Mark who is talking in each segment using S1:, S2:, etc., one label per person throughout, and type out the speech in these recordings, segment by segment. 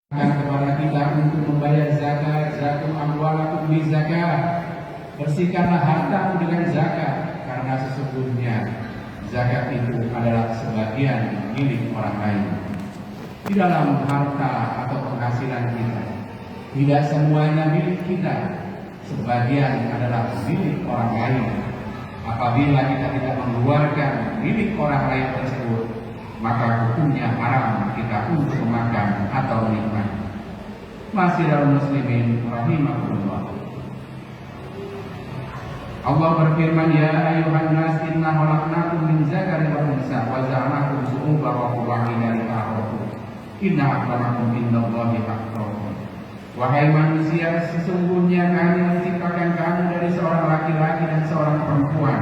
S1: kepada kita untuk membayar zakat, zakum amwalakum bi zakat. Bersihkanlah hartamu dengan zakat, karena sesungguhnya zakat itu adalah sebagian milik orang lain. Di dalam harta atau penghasilan kita, tidak semuanya milik kita, sebagian adalah milik orang lain. Apabila kita tidak mengeluarkan milik orang lain tersebut, maka hukumnya haram kita untuk memakan atau menikmati. Masyiral muslimin rahimakumullah. Allah berfirman, ya ayuhan nas inna khalaqnakum min dzakarin wa unsa wa ja'alnakum syu'uban wa qabaila lita'arafu inna akramakum indallahi atqakum. Wahai manusia, sesungguhnya kami menciptakan kamu dari seorang laki-laki dan seorang perempuan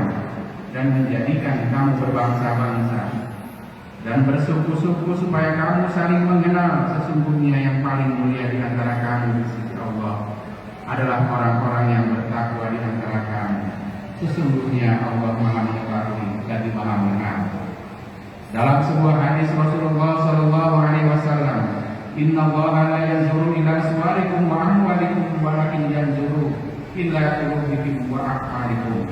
S1: dan menjadikan kamu berbangsa-bangsa dan bersuku-suku supaya kamu saling mengenal. Sesungguhnya yang paling mulia di antara kamu di sisi Allah adalah orang-orang yang bertakwa di antara kamu. Sesungguhnya Allah Maha Mengetahui dan Maha Mengenal. Dalam sebuah hadis Rasulullah sallallahu alaihi wasallam, "Inna Allaha la yanzuru ila suwarikum wa amwalikum walakin yanzuru ila qulubikum wa a'malikum."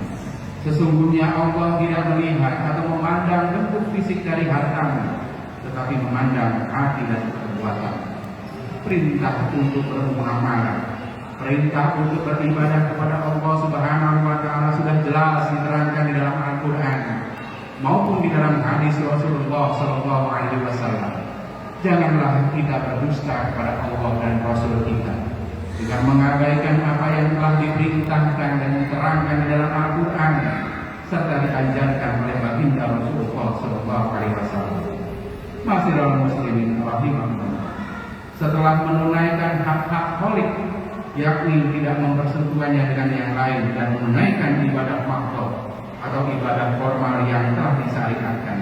S1: Sesungguhnya Allah tidak melihat atau memandang bentuk fisik dari hartamu, tetapi memandang hati dan perbuatan. Perintah untuk bermuamalah, perintah untuk beribadah kepada Allah Subhanahu wa taala sudah jelas diterangkan di dalam Al-Qur'an maupun di dalam hadis Rasulullah sallallahu alaihi wasallam. Janganlah kita berdusta kepada Allah dan Rasul kita dengan mengabaikan apa yang telah diperintahkan dan diterangkan di dalam Al-Quran serta diajarkan oleh baginda Rasulullah sallallahu alaihi wasallam. Masyiral muslimin rahimakumullah. Setelah menunaikan hak-hak kholik, yakni tidak mempersekutukannya dengan yang lain dan menunaikan ibadah makhluk atau ibadah formal yang telah disyariatkan,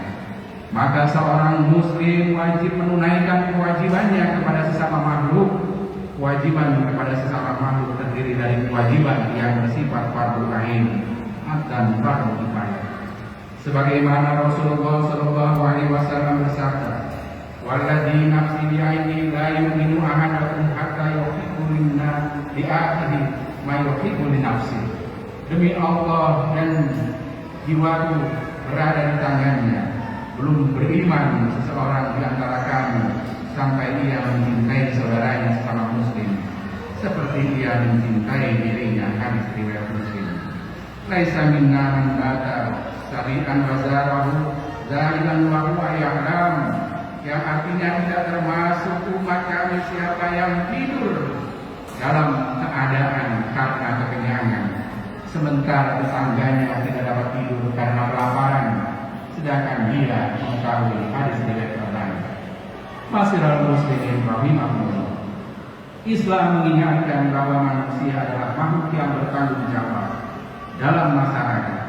S1: maka seorang muslim wajib menunaikan kewajibannya kepada sesama makhluk. Kewajiban kepada sesama makhluk terdiri dari kewajiban yang bersifat fardhu ain dan fardhu kifayah. Sebagaimana Rasulullah sallallahu alaihi wasallam bersabda, "Walladzi nafsi bi'aini la yu'minu ahadukum hatta yuhibbu li akhihi ma yuhibbu li nafsi." Demi Allah dan jiwaku berada di tangannya, belum beriman seseorang di antara kamu sampai ia mencintai saudaranya sesama muslim seperti ia mencintai dirinya. Hadis riwayat Muslim. Laisa minna man bata sabiqan wa zarahu zaliman wa huwa ya'lam, yang artinya tidak termasuk umat kami siapa yang tidur dalam keadaan karena kekenyangan sementara tetangganya tidak dapat tidur karena kelaparan sedangkan dia mengetahui. Hadis riwayat Bukhari. Masyiral muslimin rahimahumullah. Islam mengingatkan bahwa manusia adalah makhluk yang bertanggung jawab dalam masyarakat.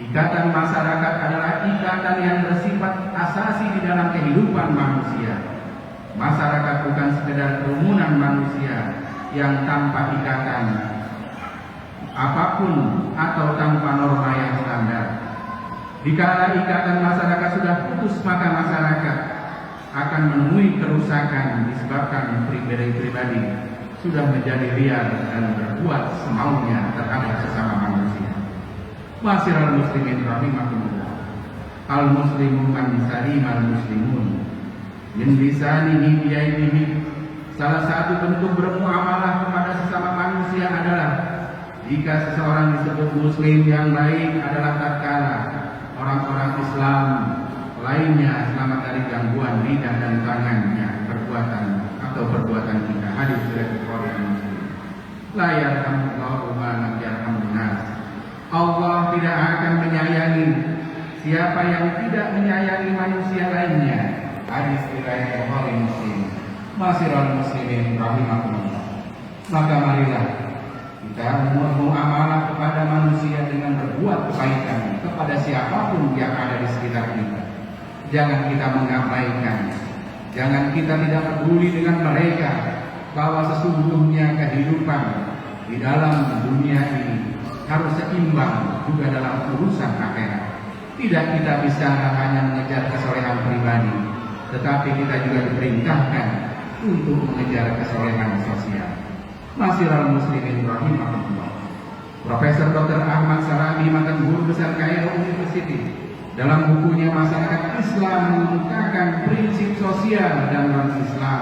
S1: Ikatan masyarakat adalah ikatan yang bersifat asasi di dalam kehidupan manusia. Masyarakat bukan sekedar kerumunan manusia yang tanpa ikatan apapun atau tanpa norma yang standar. Dikala ikatan masyarakat sudah putus, maka masyarakat akan menemui kerusakan disebabkan pribadi-pribadi sudah menjadi liar dan berbuat semaunya terhadap sesama manusia. Masyiral muslimin rahimakumullah. Al-muslimu man salimal muslimun min lisanihi biyadihi. Salah satu bentuk bermuamalah kepada sesama manusia adalah jika seseorang disebut muslim yang baik adalah tatkala orang-orang Islam lainnya selamat dari gangguan lidah dan tangannya, perbuatan atau perbuatan kita. Hadis riwayat Bukhari dan Muslim. La yarhamullahu man lam yarhamun nas. Allah tidak akan menyayangi siapa yang tidak menyayangi manusia lainnya. Hadis riwayat Bukhari dan Muslim. Masyiral muslimin rahimakumullah. Maka marilah kita muamalah kepada manusia dengan berbuat kebaikan kepada siapapun yang ada di sekitar kita. Jangan kita mengabaikan, jangan kita tidak peduli dengan mereka bahwa sesungguhnya kehidupan di dalam dunia ini harus seimbang juga dalam urusan akhirat. Tidak kita bisa hanya mengejar kesolehan pribadi, tetapi kita juga diperintahkan untuk mengejar kesolehan sosial. Masyiral muslimin rahimahullah. Profesor Dr. Ahmad Salami, mantan guru besar Kairo University, dalam bukunya Masyarakat Islam mengemukakan prinsip sosial dan non-Islam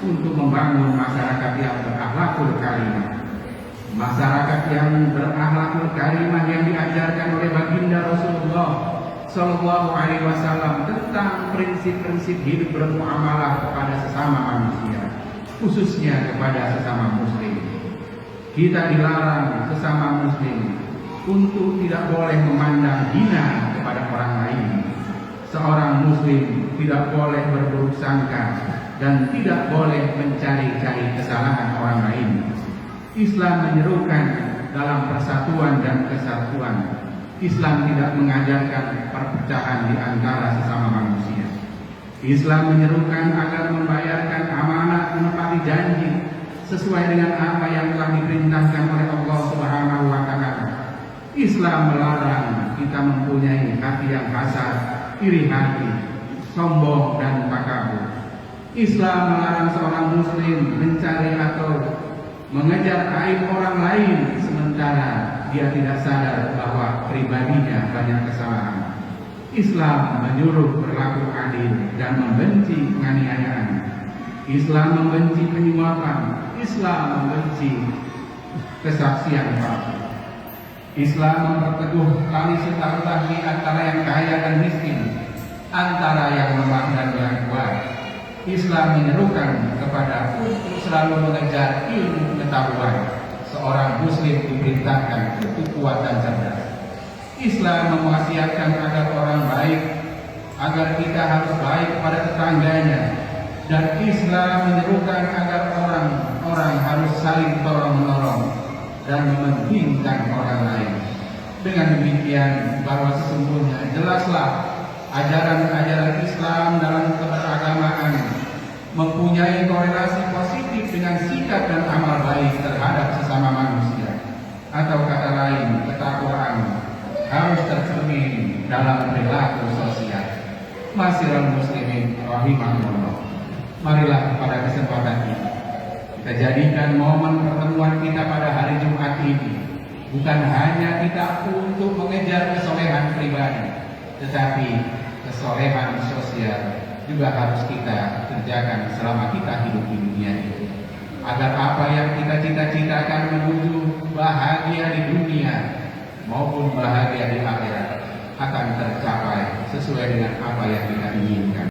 S1: untuk membangun masyarakat yang berakhlakul karimah. Masyarakat yang berakhlakul karimah yang diajarkan oleh baginda Rasulullah Shallallahu Alaihi Wasallam tentang prinsip-prinsip hidup bermuamalah kepada sesama manusia, khususnya kepada sesama muslim. Kita dilarang sesama muslim untuk tidak boleh memandang hina kepada orang lain. Seorang muslim tidak boleh berburuk sangka dan tidak boleh mencari-cari kesalahan orang lain. Islam menyerukan dalam persatuan dan kesatuan. Islam tidak mengajarkan perpecahan di antara sesama manusia. Islam menyerukan agar membayarkan amanat, menepati janji sesuai dengan apa yang telah diperintahkan oleh Allah Subhanahu wa taala. Islam melarang kita mempunyai hati yang hasad, iri hati, sombong dan takabur. Islam melarang seorang muslim mencari atau mengejar aib orang lain sementara dia tidak sadar bahwa pribadinya banyak kesalahan. Islam menyuruh berlaku adil dan membenci penganiayaan. Islam membenci penyuapan. Islam membenci kesaksian palsu. Islam memperteguh tali silaturahmi antara yang kaya dan miskin, antara yang lemah dan yang kuat. Islam menyerukan kepada untuk selalu mengejar ilmu pengetahuan. Seorang muslim diperintahkan untuk kuat dan cerdas. Islam mewasiatkan agar orang baik, agar kita harus baik pada tetangganya, dan Islam menyerukan agar orang harus saling tolong-menolong dan mementingkan orang lain. Dengan demikian, bahwa sesungguhnya jelaslah ajaran-ajaran Islam dalam keberagamaan mempunyai korelasi positif dengan sikap dan amal baik terhadap sesama manusia. Atau kata lain, ketakwaan harus tercermin dalam perilaku sosial. Masyiral muslimin rahimahullah. Marilah pada kesempatan ini kita jadikan momen pertemuan kita pada hari Jumat ini bukan hanya kita untuk mengejar kesolehan pribadi, tetapi kesolehan sosial juga harus kita kerjakan selama kita hidup di dunia ini, agar apa yang kita cita-citakan menuju bahagia di dunia maupun bahagia di akhirat akan tercapai sesuai dengan apa yang kita inginkan.